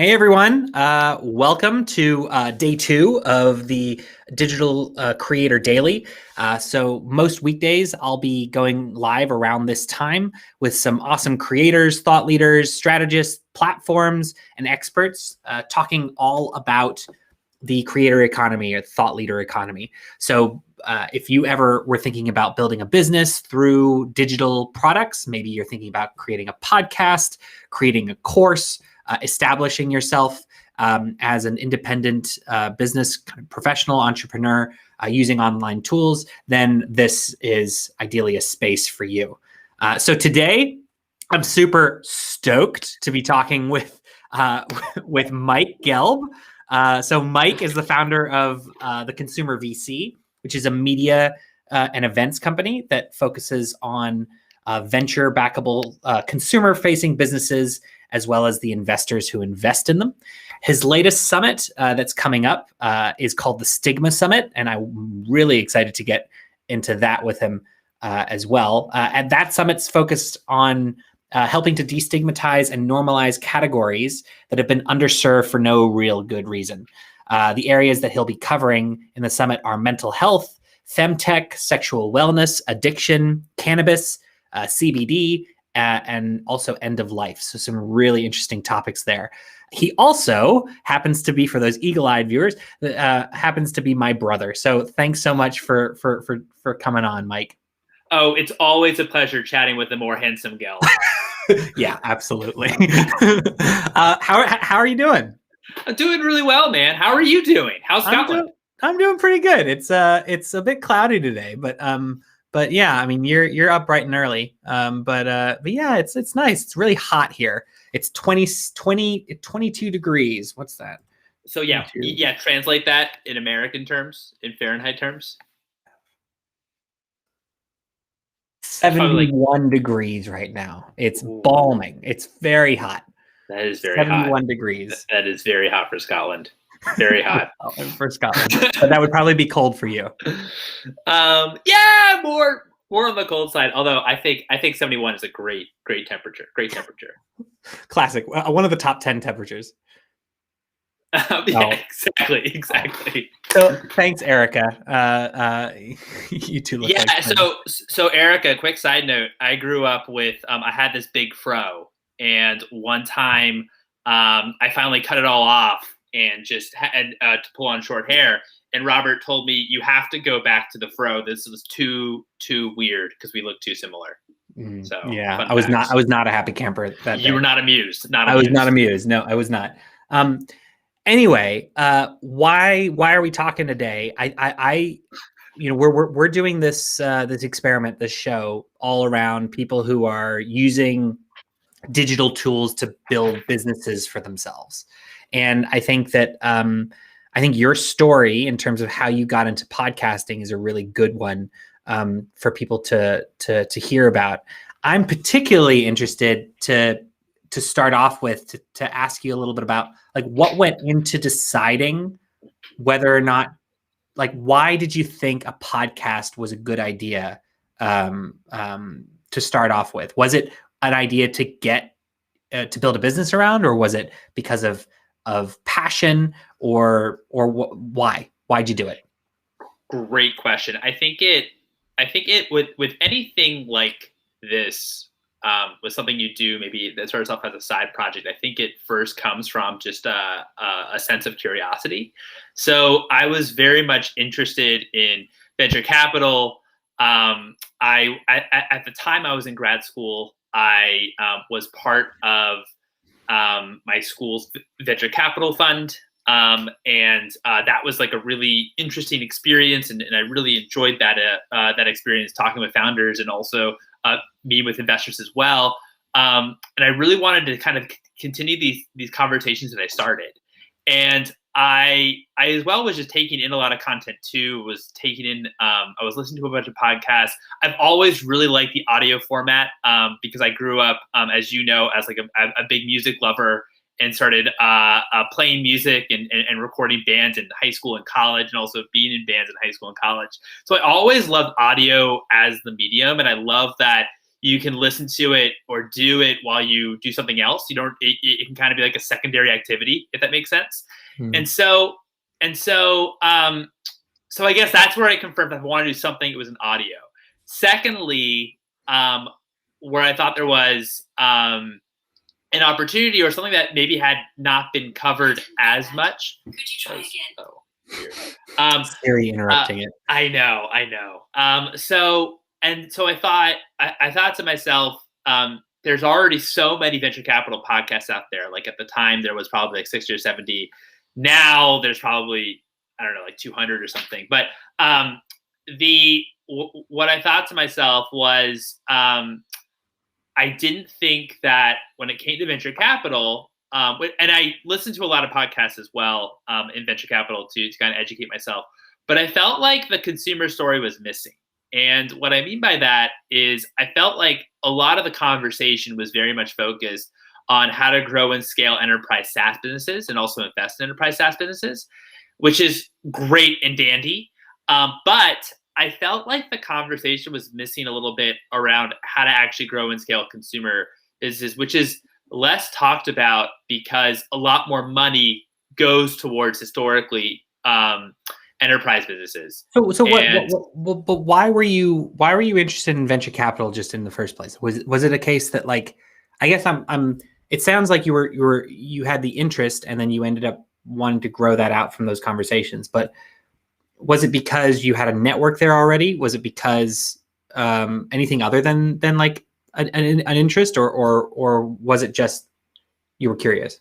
Hey everyone, welcome to day 2 of the Digital Creator Daily. So most weekdays I'll be going live around this time with some awesome creators, thought leaders, strategists, platforms, and experts talking all about the creator economy or thought leader economy. So if you ever were thinking about building a business through digital products, maybe you're thinking about creating a podcast, creating a course, establishing yourself as an independent business kind of professional entrepreneur using online tools, then this is ideally a space for you. So today, I'm super stoked to be talking with Mike Gelb. So Mike is the founder of the Consumer VC, which is a media and events company that focuses on venture backable consumer-facing businesses as well as the investors who invest in them. His latest summit that's coming up is called the Stigma Summit, and I'm really excited to get into that with him as well. And that summit's focused on helping to destigmatize and normalize categories that have been underserved for no real good reason. The areas that he'll be covering in the summit are mental health, femtech, sexual wellness, addiction, cannabis, CBD, and also end of life. So some really interesting topics there. He also happens to be, for those eagle-eyed viewers, happens to be my brother. So thanks so much for coming on, Mike. Oh, it's always a pleasure chatting with the more handsome Gelb. Yeah, absolutely. How are you doing? I'm doing really well, man. How are you doing? How's Scotland? I'm doing pretty good. It's a bit cloudy today, but yeah, I mean you're up bright and early. But yeah, it's nice. It's really hot here. It's 22 degrees. What's that? So yeah, translate that in American terms, in Fahrenheit terms. 71 degrees right now. It's balming. It's very hot. That is very 71 degrees. That is very hot for Scotland. Very hot for Scotland. But that would probably be cold for you. Yeah, more on the cold side. Although I think 71 is a great temperature. Great temperature. Classic. One of the top 10 temperatures. Yeah, exactly. So thanks, Erica. You two look like so Erica, quick side note, I grew up with I had this big fro, and one time I finally cut it all off and just had to pull on short hair, and Robert told me, you have to go back to the fro. This was too weird because we look too similar. So yeah, I was not a happy camper that day. You were not amused. I was not amused. No, I was not. Anyway, why are we talking today? We're doing this experiment, this show, all around people who are using digital tools to build businesses for themselves. And I think that your story in terms of how you got into podcasting is a really good one for people to hear about. I'm particularly interested to start off with to ask you a little bit about like what went into deciding whether or not, like, why did you think a podcast was a good idea to start off with? Was it an idea to get to build a business around, or was it because of passion, or why'd you do it? Great question. I think it with anything like this, was something you do maybe that starts off as a side project. I think it first comes from just a sense of curiosity. So I was very much interested in venture capital. I at the time I was in grad school, I was part of my school's venture capital fund. And that was like a really interesting experience, and I really enjoyed that experience, talking with founders and also meeting with investors as well. And I really wanted to kind of continue these conversations that I started. And I as well was just taking in a lot of content too. I was listening to a bunch of podcasts. I've always really liked the audio format because I grew up, as you know, as like a big music lover, and started playing music and recording bands in high school and college, and also being in bands in high school and college. So I always loved audio as the medium, and I love that you can listen to it or do it while you do something else. You don't. It can kind of be like a secondary activity, if that makes sense. And so so I guess that's where I confirmed if I want to do something, it was an audio. Secondly, where I thought there was an opportunity or something that maybe had not been covered as much. Could you try again? Siri interrupting it. I know. So I thought to myself, there's already so many venture capital podcasts out there. Like at the time, there was probably like 60 or 70. Now there's probably, I don't know, like 200 or something. But what I thought to myself was, I didn't think that when it came to venture capital, and I listened to a lot of podcasts as well in venture capital to kind of educate myself, but I felt like the consumer story was missing. And what I mean by that is I felt like a lot of the conversation was very much focused on how to grow and scale enterprise SaaS businesses and also invest in enterprise SaaS businesses, which is great and dandy. But I felt like the conversation was missing a little bit around how to actually grow and scale consumer businesses, which is less talked about because a lot more money goes towards historically enterprise businesses. So but why were you interested in venture capital just in the first place? Was it a case that, like, I guess it sounds like you had the interest and then you ended up wanting to grow that out from those conversations, but was it because you had a network there already? Was it because anything other than like an interest, or was it just you were curious?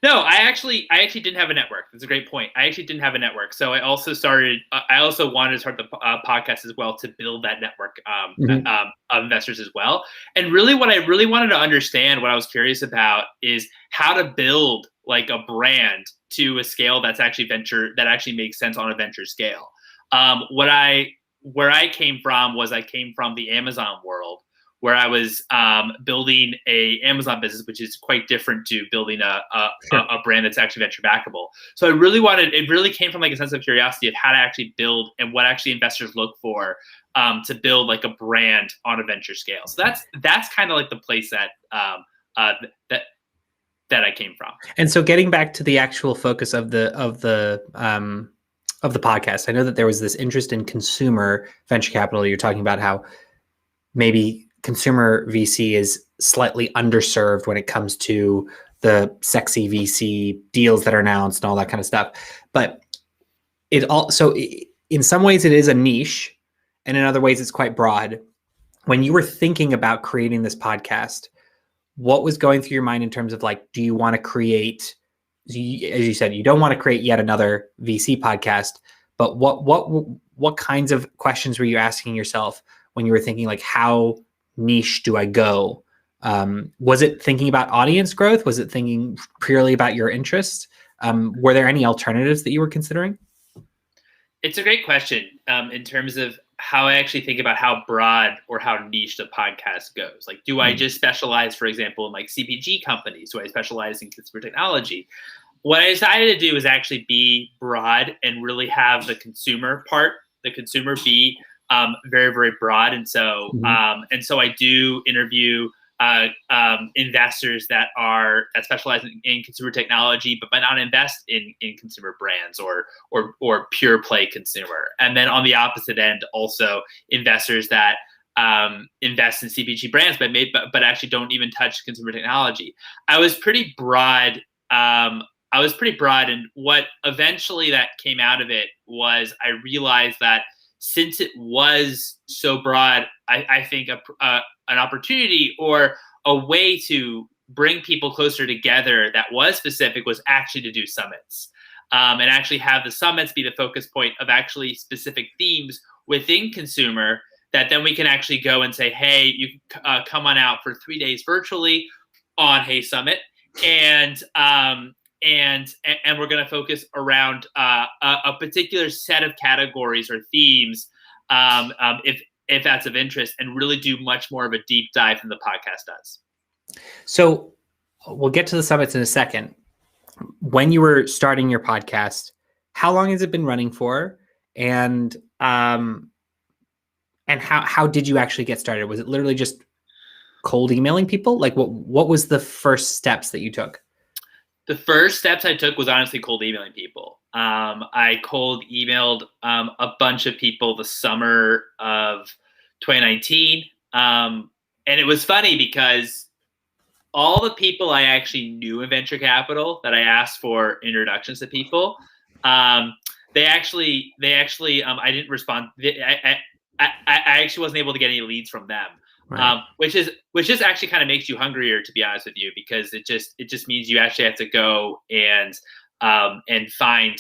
No, I actually didn't have a network. That's a great point. I actually didn't have a network, so I also wanted to start the podcast as well to build that network of investors as well. And really, what I really wanted to understand, what I was curious about, is how to build like a brand to a scale that's actually that actually makes sense on a venture scale. Where I came from was I came from the Amazon world, where I was building a Amazon business, which is quite different to building a brand that's actually venture backable. So it really came from like a sense of curiosity of how to actually build and what actually investors look for to build like a brand on a venture scale. So that's kind of like the place that I came from. And so getting back to the actual focus of the podcast, I know that there was this interest in consumer venture capital. You're talking about how maybe consumer VC is slightly underserved when it comes to the sexy VC deals that are announced and all that kind of stuff. But it also, in some ways, it is a niche, and in other ways, it's quite broad. When you were thinking about creating this podcast, what was going through your mind in terms of, like, do you want to create, as you said, you don't want to create yet another VC podcast, but what kinds of questions were you asking yourself when you were thinking, like, how niche do I go? Was it thinking about audience growth? Was it thinking purely about your interests? Were there any alternatives that you were considering? It's a great question in terms of how I actually think about how broad or how niche the podcast goes. Like, do I just specialize, for example, in like CPG companies? Do I specialize in consumer technology? What I decided to do is actually be broad and really have the consumer be very, very broad. And so I do interview investors that specialize in consumer technology, but might not invest in consumer brands or pure play consumer. And then on the opposite end, also investors that invest in CPG brands, but actually don't even touch consumer technology. I was pretty broad. And what eventually that came out of it was I realized that since it was so broad, I think an opportunity or a way to bring people closer together that was specific was actually to do summits, and actually have the summits be the focus point of actually specific themes within consumer that then we can actually go and say, hey, you come on out for 3 days virtually on Hey Summit, and we're going to focus around a particular set of categories or themes, if that's of interest, and really do much more of a deep dive than the podcast does. So we'll get to the summits in a second. When you were starting your podcast, how long has it been running for? And how did you actually get started? Was it literally just cold emailing people? Like what was the first steps that you took? The first steps I took was honestly cold emailing people. I cold emailed a bunch of people the summer of 2019. And it was funny because all the people I actually knew in venture capital that I asked for introductions to people, they actually, I didn't respond. I actually wasn't able to get any leads from them. Right. Which is actually kind of makes you hungrier, to be honest with you, because it just means you actually have to go and find,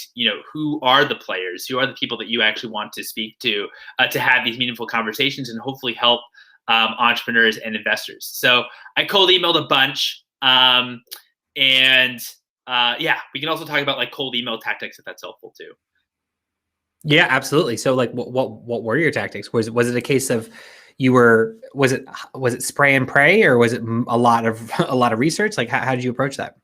who are the players, who are the people that you actually want to speak to have these meaningful conversations and hopefully help entrepreneurs and investors. So I cold emailed a bunch, and yeah, we can also talk about like cold email tactics if that's helpful too. Yeah, absolutely. So like what were your tactics? Was it a case of was it spray and pray, or was it a lot of research? Like how did you approach that?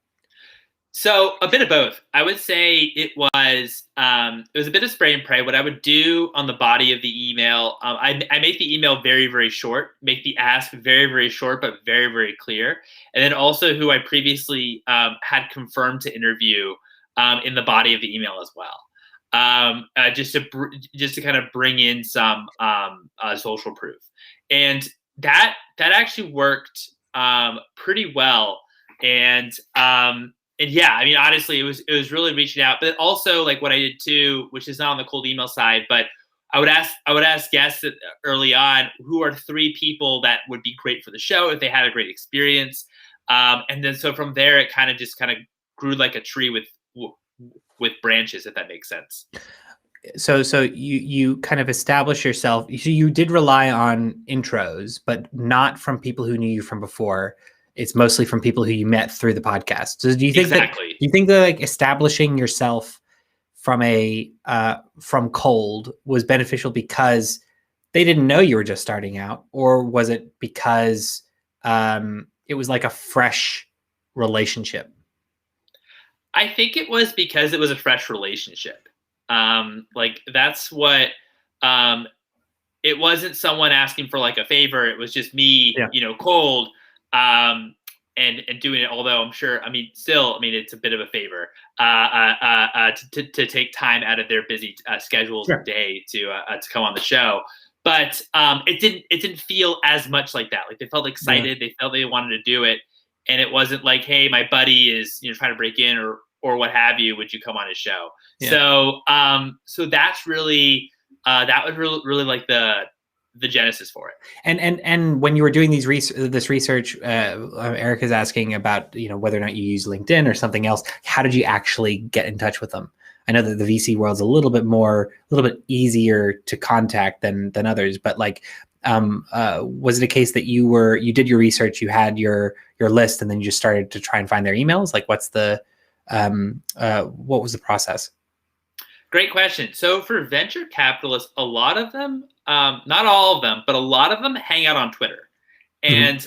So a bit of both. I would say it was a bit of spray and pray. What I would do on the body of the email, I make the email very, very short, make the ask very, very short, but very, very clear. And then also who I previously had confirmed to interview in the body of the email as well. Just to kind of bring in some social proof. And that actually worked pretty well. And yeah, I mean, honestly, it was really reaching out. But also, like what I did too, which is not on the cold email side, but I would ask guests early on who are 3 people that would be great for the show if they had a great experience, and then so from there it kind of grew like a tree with branches, if that makes sense. So you kind of establish yourself. So you did rely on intros, but not from people who knew you from before. It's mostly from people who you met through the podcast. So do you think that like establishing yourself from from cold was beneficial because they didn't know you were just starting out, or was it because it was like a fresh relationship? I think it was because it was a fresh relationship. Like that's what, it wasn't someone asking for like a favor. It was just me, cold, and doing it. Although I'm sure, still, it's a bit of a favor, to take time out of their busy schedules Sure. day to come on the show. But it didn't feel as much like that. Like they felt excited. Yeah. They felt they wanted to do it. And it wasn't like, hey, my buddy is trying to break in or what have you. Would you come on his show? Yeah. So that's really that was really like the genesis for it. And when you were doing this research, Eric is asking about whether or not you use LinkedIn or something else. How did you actually get in touch with them? I know that the VC world's a little bit easier to contact than others, but like, was it a case that you did your research, you had your list, and then you just started to try and find their emails? Like, what was the process? Great question. So for venture capitalists, a lot of them, not all of them, but a lot of them hang out on Twitter. And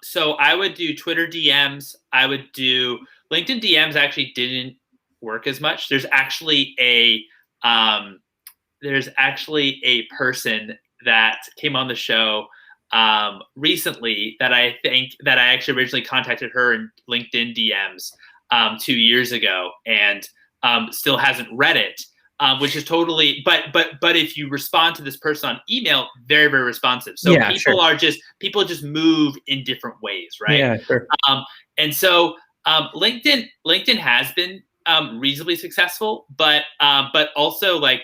so I would do Twitter DMs. I would do LinkedIn DMs. Actually didn't work as much. There's actually a person that came on the show recently that I actually originally contacted her in LinkedIn DMs 2 years ago, and still hasn't read it, which is totally. But if you respond to this person on email, very, very responsive. So yeah, people just move in different ways, right? Yeah, sure. And so LinkedIn has been reasonably successful, but also like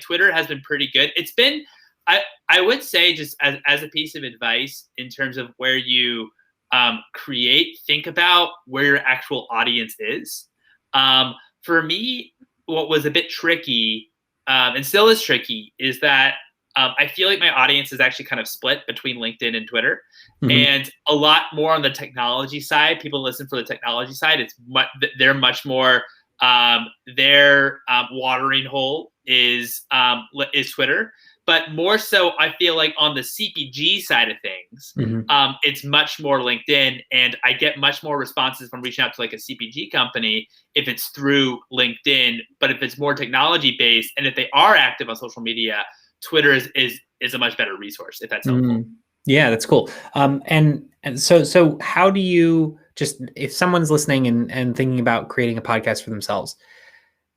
Twitter has been pretty good. It's been, I would say, just as a piece of advice in terms of where you think about where your actual audience is. For me, what was a bit tricky, and still is tricky, is that I feel like my audience is actually kind of split between LinkedIn and Twitter, and a lot more on the technology side. People listen for the technology side. They're much more, their watering hole is Twitter. But more so, I feel like on the CPG side of things, it's much more LinkedIn, and I get much more responses from reaching out to like a CPG company if it's through LinkedIn. But if it's more technology based, and if they are active on social media, Twitter is a much better resource, if that's helpful. Yeah, that's cool. And so how do you just, if someone's listening and thinking about creating a podcast for themselves,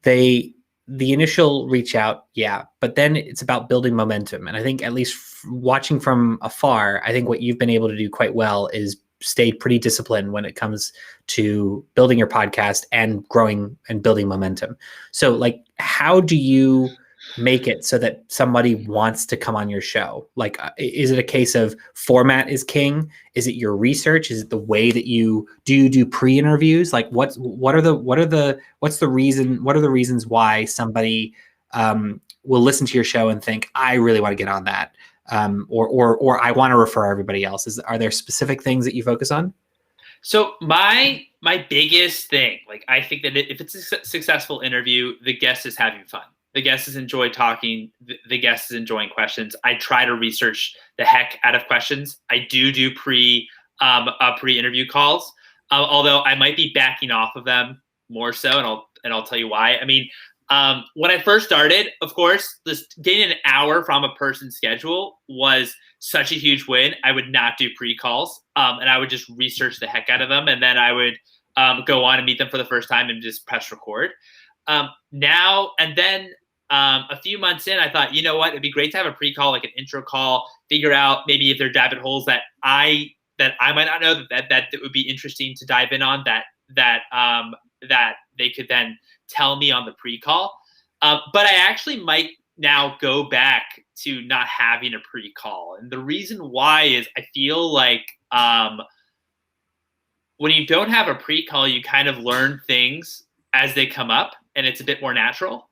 they the initial reach out, yeah, but then it's about building momentum. And I think, at least watching from afar, I think what you've been able to do quite well is stay pretty disciplined when it comes to building your podcast and growing and building momentum. So, like, how do you make it so that somebody wants to come on your show? Like, is it a case of format is king? Is it your research? Is it the way that you do pre-interviews? Like, what's the reason? What are the reasons why somebody will listen to your show and think, I really want to get on that, or I want to refer everybody else? Are there specific things that you focus on? So my biggest thing, like, I think that if it's a successful interview, the guest is having fun. The guest is enjoying talking. The guest is enjoying questions. I try to research the heck out of questions. I do pre-interview calls, although I might be backing off of them more so, and I'll tell you why. I mean, when I first started, of course, this getting an hour from a person's schedule was such a huge win. I would not do pre-calls, and I would just research the heck out of them, and then I would go on and meet them for the first time and just press record. Now and then, a few months in, I thought, you know what, it'd be great to have a pre-call, like an intro call, figure out maybe if there are rabbit holes that I might not know that would be interesting to dive in on, that they could then tell me on the pre-call. But I actually might now go back to not having a pre-call. And the reason why is I feel like when you don't have a pre-call, you kind of learn things as they come up, and it's a bit more natural.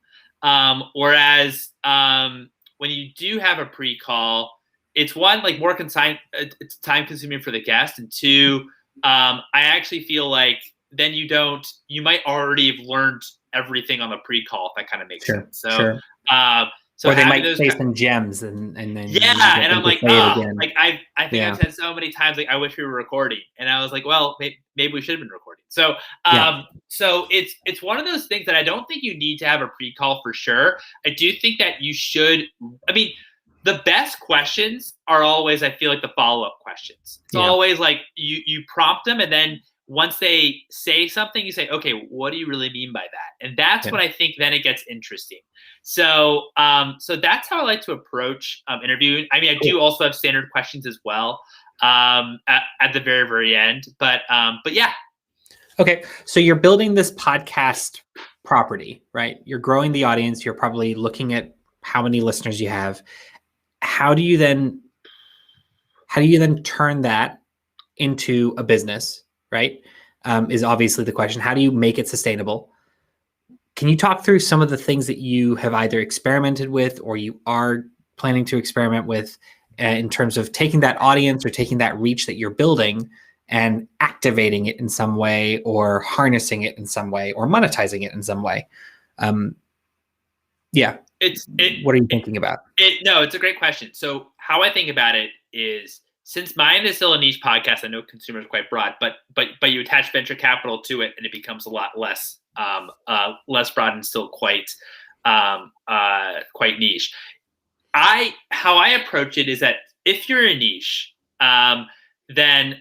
Whereas when you do have a pre-call, it's one, like, more it's time consuming for the guest, and two, I actually feel like then you might already have learned everything on the pre-call, if that kind of makes sense. So, Sure. so Or they might those say some gems, and then yeah, and I'm like, oh, again. like I think I've said so many times, like, I wish we were recording, and I was like, well, maybe we should have been recording. So, so it's one of those things that I don't think you need to have a pre-call for sure. I do think that you should. I mean, the best questions are always, I feel like, the follow-up questions. It's always like you prompt them, and then once they say something, you say, okay, what do you really mean by that? And that's when I think then it gets interesting. So, so that's how I like to approach interviewing. I mean, I do also have standard questions as well at the very, very end. But yeah. Okay, so you're building this podcast property, right? You're growing the audience. You're probably looking at how many listeners you have. How do you then turn that into a business, right? Is obviously the question. How do you make it sustainable? Can you talk through some of the things that you have either experimented with or you are planning to experiment with in terms of taking that audience or taking that reach that you're building and activating it in some way, or harnessing it in some way, or monetizing it in some way? Yeah. What are you thinking about? No, it's a great question. So how I think about it is, since mine is still a niche podcast, I know consumers are quite broad, but you attach venture capital to it, and it becomes a lot less broad and still quite niche. How I approach it is that if you're a niche, then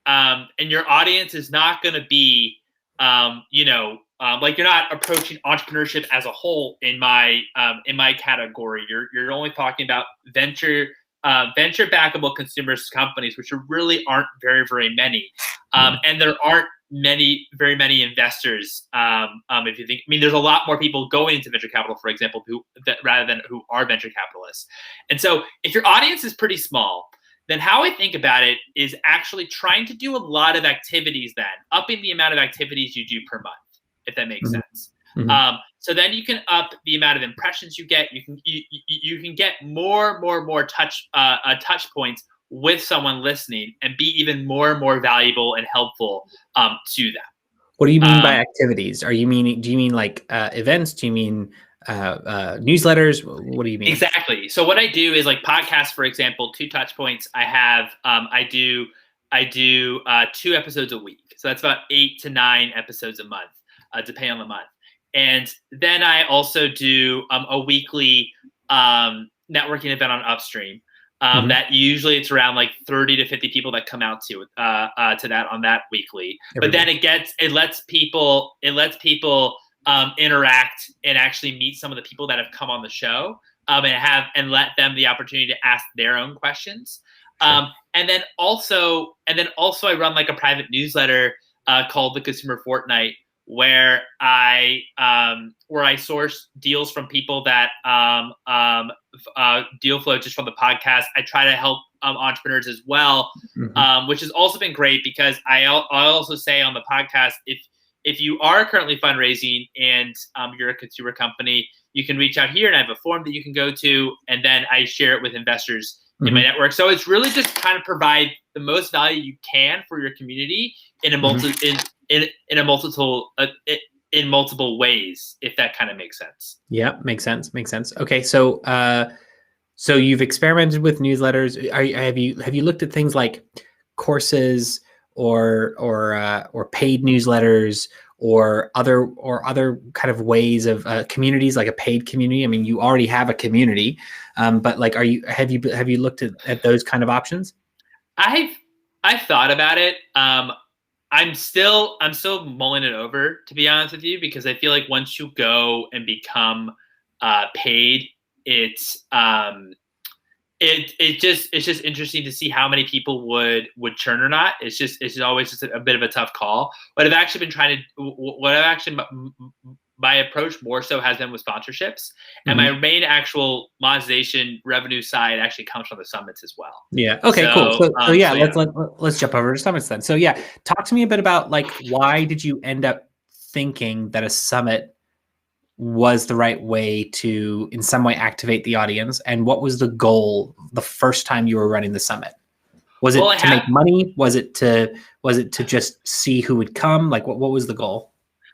and your audience is not going to be like, you're not approaching entrepreneurship as a whole in my category. You're only talking about venture backable consumers companies, which really aren't very, very many, and there aren't very many investors. If you think, I mean, there's a lot more people going into venture capital, for example, rather than who are venture capitalists. And so, if your audience is pretty small, then how I think about it is actually trying to do a lot of activities, then upping the amount of activities you do per month, if that makes sense. So then you can up the amount of impressions you get. You can get more touch points with someone listening, and be even more valuable and helpful to them. What do you mean by activities? Do you mean like events? Do you mean newsletters? What do you mean? Exactly. So what I do is, like, podcasts, for example, 2 touch points. I have I do 2 episodes a week. So that's about 8 to 9 episodes a month, depending on the month. And then I also do a weekly networking event on Upstream. That usually it's around like 30 to 50 people that come out to that on that weekly. But then it lets people interact and actually meet some of the people that have come on the show, and let them the opportunity to ask their own questions. Sure. And then also I run like a private newsletter called the Consumer Fortnight, where I source deals from people that deal flow just from the podcast. I try to help entrepreneurs as well, which has also been great, because I also say on the podcast, if you are currently fundraising and you're a consumer company, you can reach out here, and I have a form that you can go to, and then I share it with investors in my network. So it's really just trying to provide the most value you can for your community in multiple ways, if that kind of makes sense. Yeah, makes sense. Okay, so so you've experimented with newsletters. Have you looked at things like courses or paid newsletters or other kind of ways of communities, like a paid community? I mean, you already have a community, but like, have you looked at those kind of options? I've thought about it. I'm still mulling it over, to be honest with you, because I feel like once you go and become paid, it's just interesting to see how many people would churn or not. It's always just a bit of a tough call. But I've actually been my approach more so has been with sponsorships, and my main actual monetization revenue side actually comes from the summits as well. Yeah. Okay. Cool. So yeah, let's jump over to summits then. So yeah, talk to me a bit about like, why did you end up thinking that a summit was the right way to in some way activate the audience, and what was the goal the first time you were running the summit? Was it to make money? Was it to just see who would come? Like, what was the goal?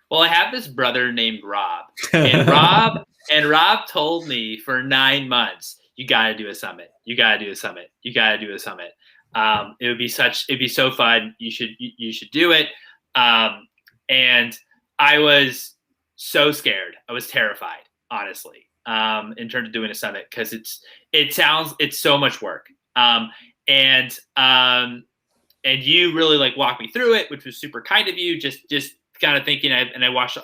Well, I have this brother named Rob, and Rob told me for 9 months, you got to do a summit. You got to do a summit. You got to do a summit. It'd be so fun. You should do it. And I was so scared. I was terrified, honestly, in terms of doing a summit, because it's so much work. And you really like walked me through it, which was super kind of you. Just kind of thinking, and I watched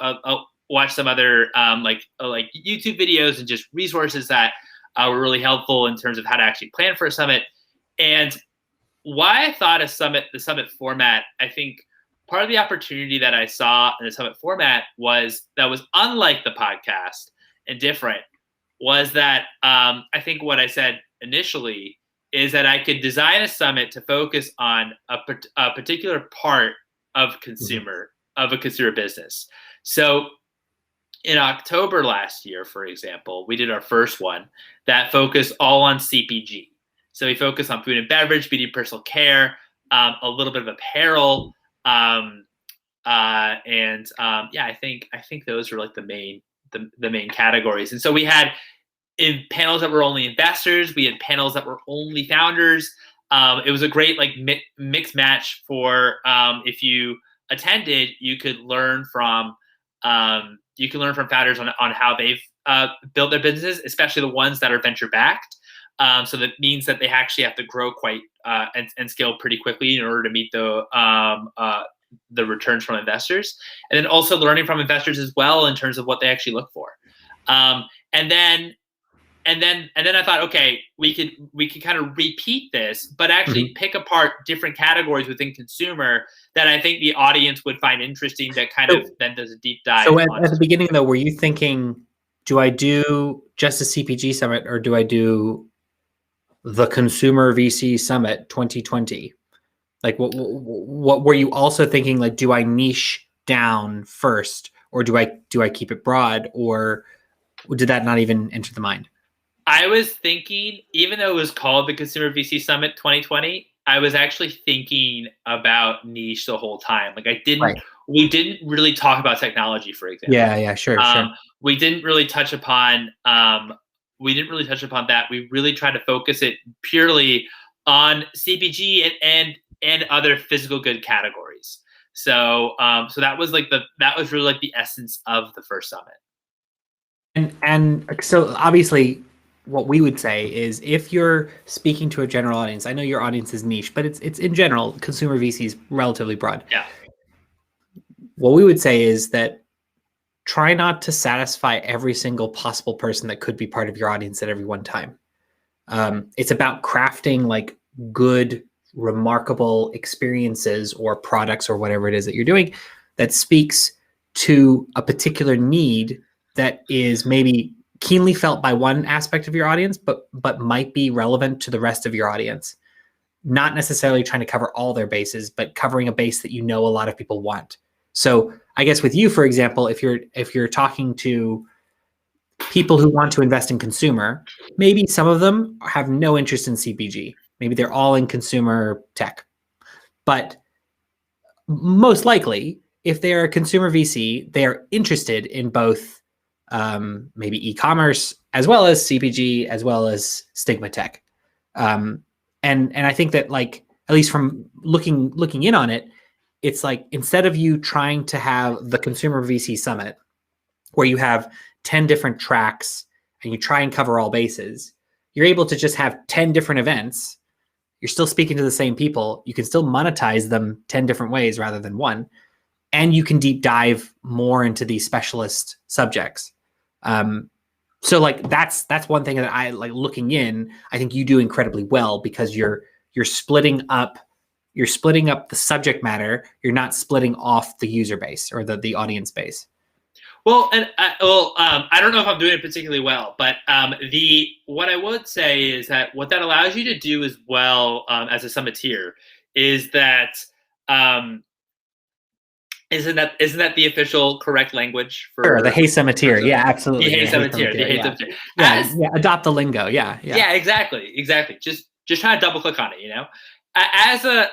some other like YouTube videos and just resources that were really helpful in terms of how to actually plan for a summit. And why I thought the summit format, I think part of the opportunity that I saw in the summit format was unlike the podcast and different, was that I think what I said initially is that I could design a summit to focus on a particular part of of a consumer business. So in October last year, for example, we did our first one that focused all on CPG. So we focused on food and beverage, beauty, personal care, a little bit of apparel, I think those were like the main categories. And so we had in panels that were only investors, we had panels that were only founders. It was a great like mix match for if you attended, you could learn from founders on how they've built their businesses, especially the ones that are venture backed. So that means that they actually have to grow quite and scale pretty quickly in order to meet the returns from investors, and then also learning from investors as well in terms of what they actually look for. And then I thought, okay, we could kind of repeat this, but actually pick apart different categories within consumer that I think the audience would find interesting, that kind of then does a deep dive. So at the beginning though, were you thinking, do I do just a CPG summit, or do I do the Consumer VC Summit 2020? Like, what were you also thinking? Like, do I niche down first, or do I keep it broad, or did that not even enter the mind? I was thinking, even though it was called the Consumer VC Summit 2020, I was actually thinking about niche the whole time. Like we didn't really talk about technology, for example. Yeah, sure. We didn't really touch upon that. We really tried to focus it purely on CPG and other physical good categories. So that was really like the essence of the first summit. And so obviously what we would say is if you're speaking to a general audience, I know your audience is niche, but it's in general, consumer VC is relatively broad. Yeah. What we would say is that try not to satisfy every single possible person that could be part of your audience at every one time. It's about crafting like good, remarkable experiences or products or whatever it is that you're doing that speaks to a particular need that is maybe keenly felt by one aspect of your audience, but might be relevant to the rest of your audience. Not necessarily trying to cover all their bases, but covering a base that you know a lot of people want. So I guess with you, for example, if you're talking to people who want to invest in consumer, maybe some of them have no interest in CPG. Maybe they're all in consumer tech. But most likely, if they're a consumer VC, they are interested in both maybe e-commerce as well as CPG as well as Stigma tech. And I think that like at least from looking in on it, it's like instead of you trying to have the consumer VC summit where you have 10 different tracks and you try and cover all bases, you're able to just have 10 different events. You're still speaking to the same people. You can still monetize them 10 different ways rather than one. And you can deep dive more into these specialist subjects. So like that's one thing that I like looking in. I think you do incredibly well because you're splitting up the subject matter. You're not splitting off the user base or the audience base. Well, and I don't know if I'm doing it particularly well, but what I would say is that what that allows you to do as well as a summiteer is that isn't that the official correct language for sure, the hey summiteer? Yeah, absolutely. The hey summiteer. The hey summiteer. Yeah, adopt the lingo. Yeah. Yeah, exactly. Just try to double click on it. You know, as a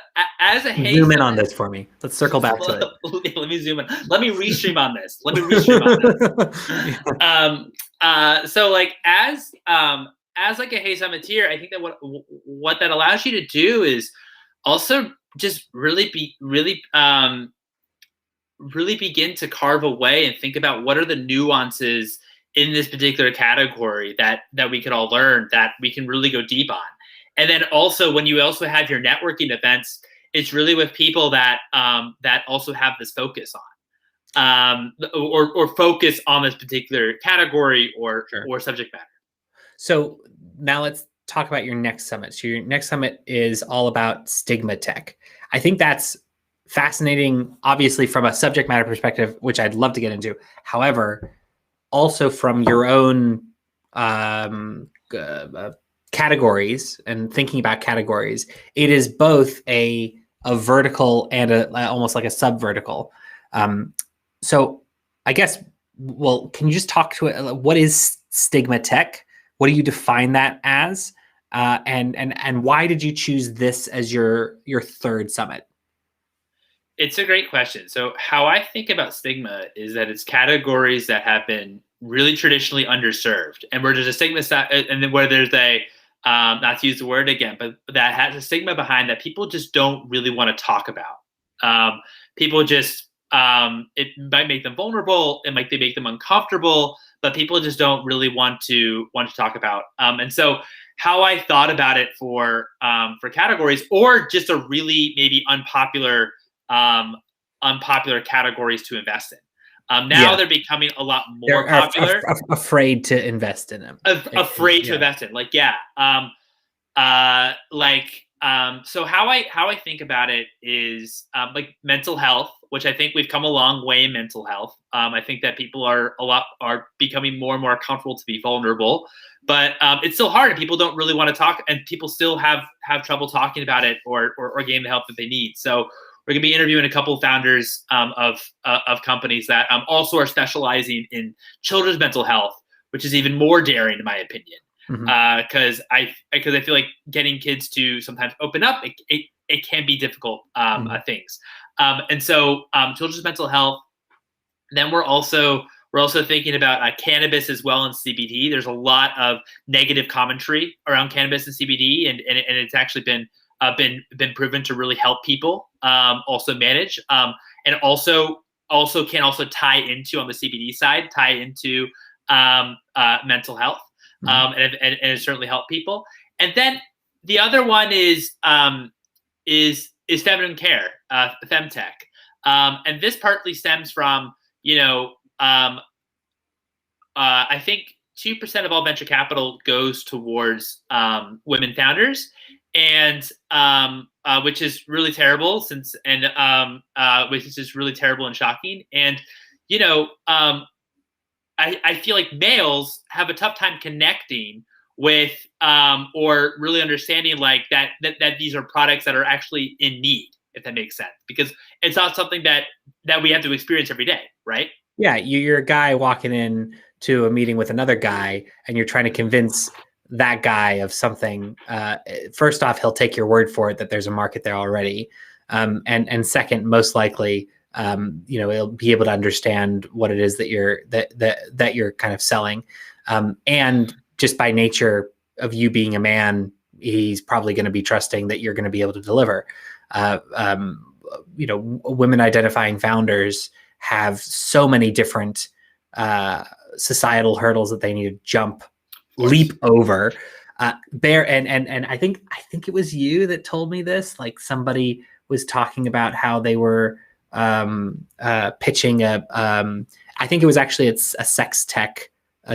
hey, zoom in on this for me. Let's circle back to it. Let me zoom in. Let me restream on this. So like as like a hey summiteer, I think that what that allows you to do is also just really begin to carve away and think about what are the nuances in this particular category that we can all learn, that we can really go deep on. And then also when you also have your networking events, it's really with people that that also have this focus on or focus on this particular category or subject matter. So now let's talk about your next summit. So your next summit is all about Stigma tech. I think that's fascinating, obviously from a subject matter perspective, which I'd love to get into. However, also from your own categories and thinking about categories, it is both a vertical and almost like a sub-vertical. So I guess, well, can you just talk to it? What is Stigma tech? What do you define that as? And why did you choose this as your third summit? It's a great question. So how I think about Stigma is that it's categories that have been really traditionally underserved, and where there's a stigma, and then where there's a not to use the word again, but that has a stigma behind that people just don't really want to talk about. People just it might make them vulnerable, it might make them uncomfortable, but people just don't really want to talk about. And so how I thought about it for categories, or just a really maybe unpopular categories to invest in. Now they're becoming a lot more popular. Afraid to invest in them. Afraid to invest in, like, yeah. So how I think about it is like mental health, which I think we've come a long way in mental health. I think that people are becoming more and more comfortable to be vulnerable, but it's still hard, and people don't really want to talk, and people still have trouble talking about it or getting the help that they need. So we're going to be interviewing a couple of founders of companies that also are specializing in children's mental health, which is even more daring, in my opinion. Because I feel like getting kids to sometimes open up, it can be difficult things. And so children's mental health. Then we're also thinking about cannabis as well, and CBD. There's a lot of negative commentary around cannabis and CBD, and it's actually been proven to really help people also manage, and also can tie into, on the CBD side, mental health. and it certainly helped people. And then the other one is feminine care, femtech, and this partly stems from I think 2% of all venture capital goes towards women founders, and which is really terrible which is just really terrible and shocking. And I feel like males have a tough time connecting with or really understanding like that these are products that are actually in need, if that makes sense, because it's not something that we have to experience every day, right? Yeah, you're a guy walking in to a meeting with another guy, and you're trying to convince that guy of something. First off, he'll take your word for it that there's a market there already, and second, most likely, he'll be able to understand what it is that you're kind of selling, and just by nature of you being a man, he's probably going to be trusting that you're going to be able to deliver. Women identifying founders have so many different societal hurdles that they need to leap over. And I think it was you that told me this. Like somebody was talking about how they were pitching I think it was actually it's a sex tech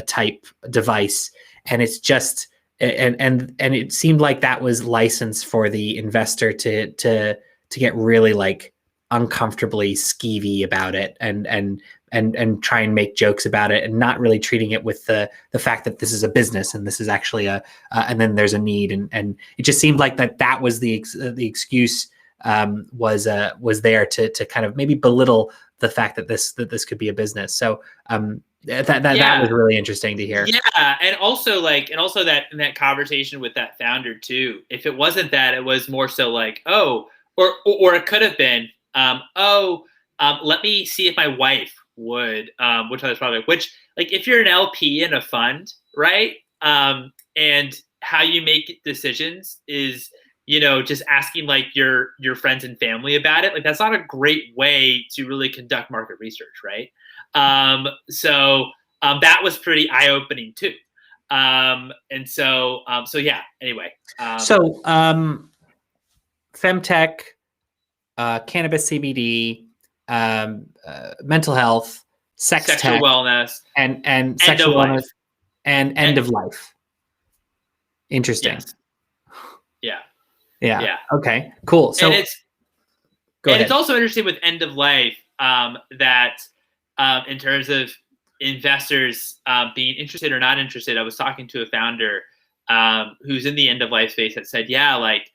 type device, and it's just and it seemed like that was licensed for the investor to get really like uncomfortably skeevy about it and try and make jokes about it, and not really treating it with the fact that this is a business and this is actually and then there's a need, and it just seemed like that was the excuse was there to kind of maybe belittle the fact that this could be a business. So that was really interesting to hear. Yeah, and also that in that conversation with that founder too, if it wasn't that, it was more so like, or it could have been, let me see if my wife would, which I was probably, like if you're an LP in a fund, right? And how you make decisions is, just asking like your friends and family about it. Like that's not a great way to really conduct market research, right? So that was pretty eye-opening too. So yeah, anyway. Femtech, cannabis, CBD, mental health, sexual tech, wellness, and sexual wellness, and end of life. Interesting. Yes. Yeah. Okay, cool. So it's also interesting with end of life that in terms of investors being interested or not interested. I was talking to a founder who's in the end of life space that said, yeah, like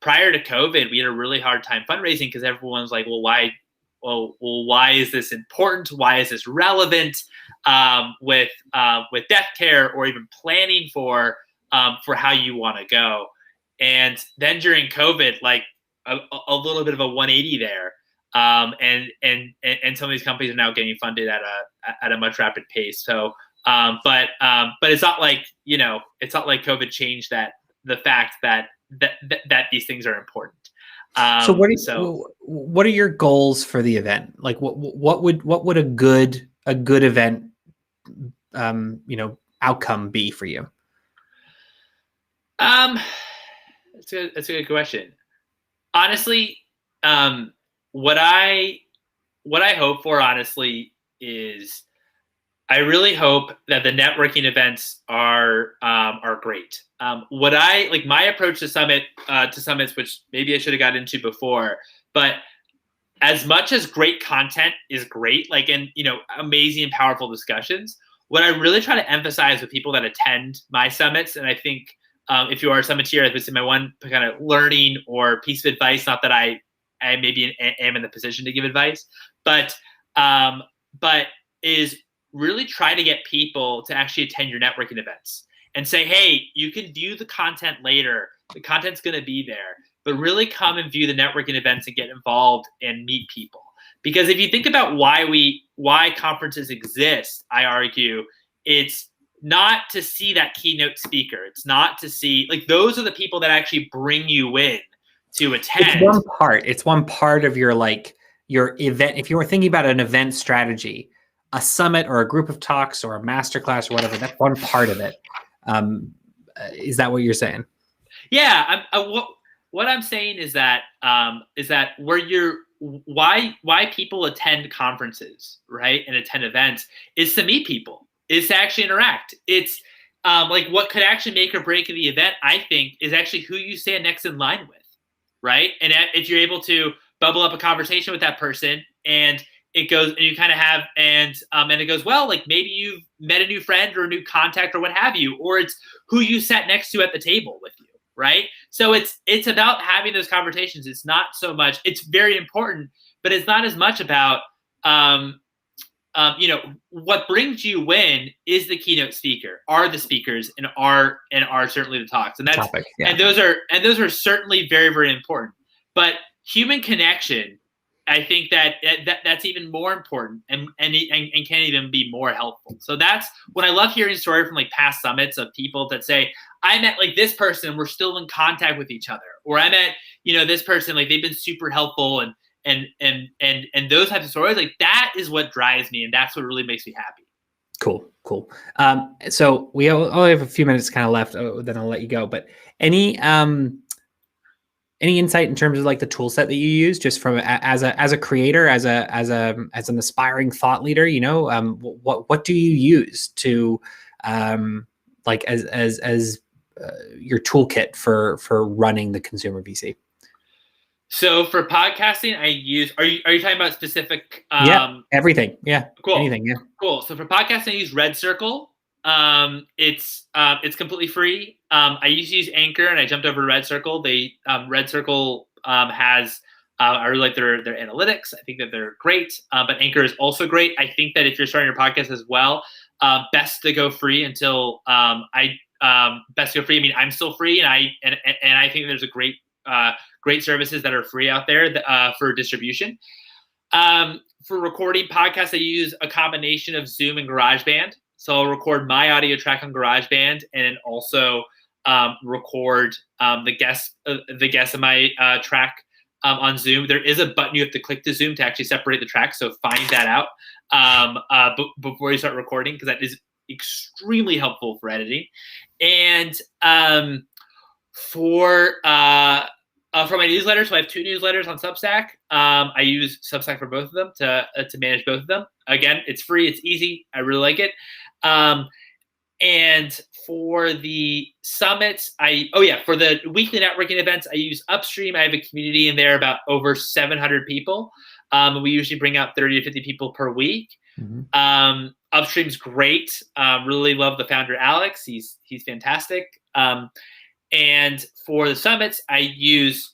prior to COVID, we had a really hard time fundraising because everyone's like, well, why is this important? Why is this relevant with death care or even planning for how you want to go? And then during COVID, like a little bit of a 180 there. And some of these companies are now getting funded at a much rapid pace. So, but it's not like, it's not like COVID changed the fact that these things are important. So what are your goals for the event? Like what would a good event, outcome be for you? That's a good question. Honestly, what I hope for, honestly, is I really hope that the networking events are great. My approach to summits, which maybe I should have got into before, but as much as great content is great, like, and amazing and powerful discussions, what I really try to emphasize with people that attend my summits, and I think if you are a summiteer, this is my one kind of learning or piece of advice. Not that I maybe am in the position to give advice, but is really try to get people to actually attend your networking events and say, hey, you can view the content later. The content's going to be there, but really come and view the networking events and get involved and meet people. Because if you think about why conferences exist, I argue it's not to see that keynote speaker. It's not to see, like, those are the people that actually bring you in to attend. It's one part of your event. If you were thinking about an event strategy, a summit or a group of talks or a masterclass or whatever, that's one part of it. Is that what you're saying? Yeah. What I'm saying is that why people attend conferences, right, and attend events is to meet people, is to actually interact. It's like what could actually make or break the event, I think, is actually who you stand next in line with, right? And if you're able to bubble up a conversation with that person, and it goes, and you kind of have, and it goes well, like maybe you've met a new friend or a new contact or what have you, or it's who you sat next to at the table with you, right? So it's about having those conversations. It's not so much, it's very important, but it's not as much about what brings you in is the keynote speaker, are the speakers, and are certainly the talks, and that's Topic, yeah. and those are certainly very, very important. But human connection, I think that's even more important, and can even be more helpful. So that's when I love hearing stories from like past summits of people that say, I met like this person, we're still in contact with each other, or I met this person, like they've been super helpful, and those types of stories, like that is what drives me, and that's what really makes me happy. Cool. So we only have a few minutes kind of left. Then I'll let you go. But any insight in terms of like the tool set that you use, just from as a creator, as an aspiring thought leader, what do you use to like as your toolkit for running the consumer VC? So for podcasting, I use. Are you talking about specific? Yeah, everything. Yeah, cool. Anything. Yeah, cool. So for podcasting, I use Red Circle. It's completely free. I used to use Anchor, and I jumped over to Red Circle. Red Circle has. I really like their analytics. I think that they're great. But Anchor is also great. I think that if you're starting your podcast as well, best to go free until best to go free. I mean, I'm still free, and I think there's a great services that are free out there for distribution. For recording podcasts, I use a combination of Zoom and GarageBand. So I'll record my audio track on GarageBand, and also record the guests of my track on Zoom. There is a button you have to click to Zoom to actually separate the tracks, so find that out before you start recording, because that is extremely helpful for editing. And for my newsletter, so I have 2 newsletters on Substack. I use Substack for both of them to manage both of them. Again, it's free, it's easy. I really like it. And for the summits, for the weekly networking events, I use Upstream. I have a community in there, about over 700 people. We usually bring out 30 to 50 people per week. Mm-hmm. Upstream's great. Really love the founder, Alex. He's fantastic. And for the summits, I use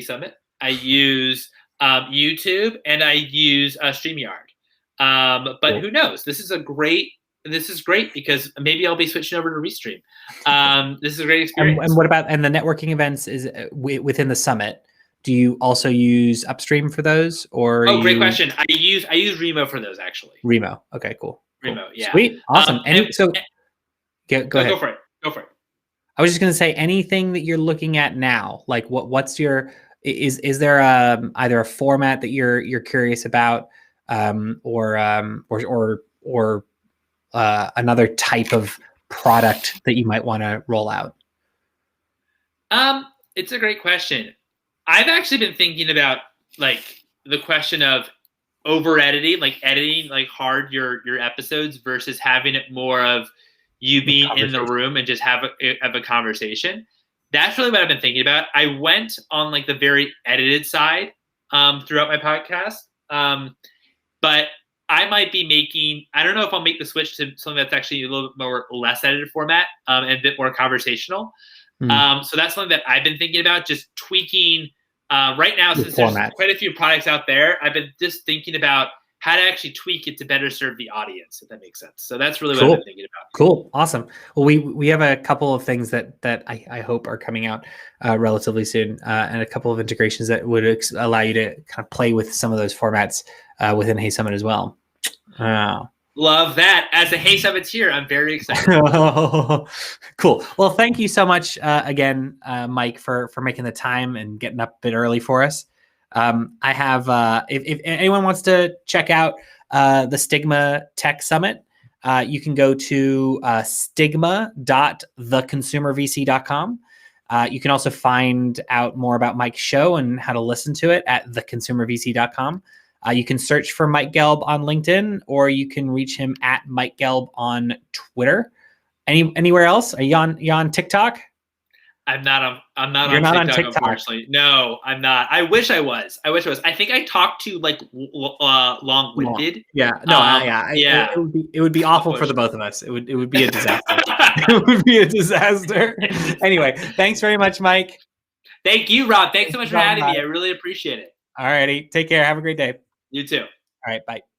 Summit. I use YouTube, and I use StreamYard. But cool. Who knows? This is great because maybe I'll be switching over to Restream. This is a great experience. And what about the networking events? Is within the summit? Do you also use Upstream for those, or? Oh, great question. I use Remo for those, actually. Remo. Okay, cool. Remo, yeah. Sweet, awesome. Go ahead. Go for it. I was just going to say, anything that you're looking at now, like what's your, is there either a format that you're curious about, or another type of product that you might want to roll out? It's a great question. I've actually been thinking about like the question of over editing, like editing like hard your episodes versus having it more of you being in the room and just have a conversation. That's really what I've been thinking about. I went on like the very edited side throughout my podcast. But I might be I don't know if I'll make the switch to something that's actually a little bit more less edited format and a bit more conversational. So that's something that I've been thinking about, just tweaking right now, since there's quite a few products out there. I've been just thinking about how to actually tweak it to better serve the audience, if that makes sense. So that's really what I've been thinking about. Cool. Awesome. Well, we have a couple of things that I hope are coming out relatively soon, and a couple of integrations that would allow you to kind of play with some of those formats within Hey Summit as well. Love that. As the Hey Summit's here, I'm very excited. Cool. Well, thank you so much again, Mike, for making the time and getting up a bit early for us. I have, if anyone wants to check out the Stigma Tech Summit, You can go to stigma.theconsumervc.com. You can also find out more about Mike's show and how to listen to it at theconsumervc.com. You can search for Mike Gelb on LinkedIn, or you can reach him at Mike Gelb on Twitter. Anywhere else? Are you on TikTok? I'm not You're on not on TikTok, TikTok. unfortunately. No, I'm not. I wish I was. I think I talked to like long-winded. Yeah. No. Yeah. It would be awful for the both of us. It would be a disaster. It would be a disaster. Anyway, thanks very much, Mike. Thank you, Rob. Thanks so much for having me. I really appreciate it. All righty. Take care. Have a great day. You too. All right. Bye.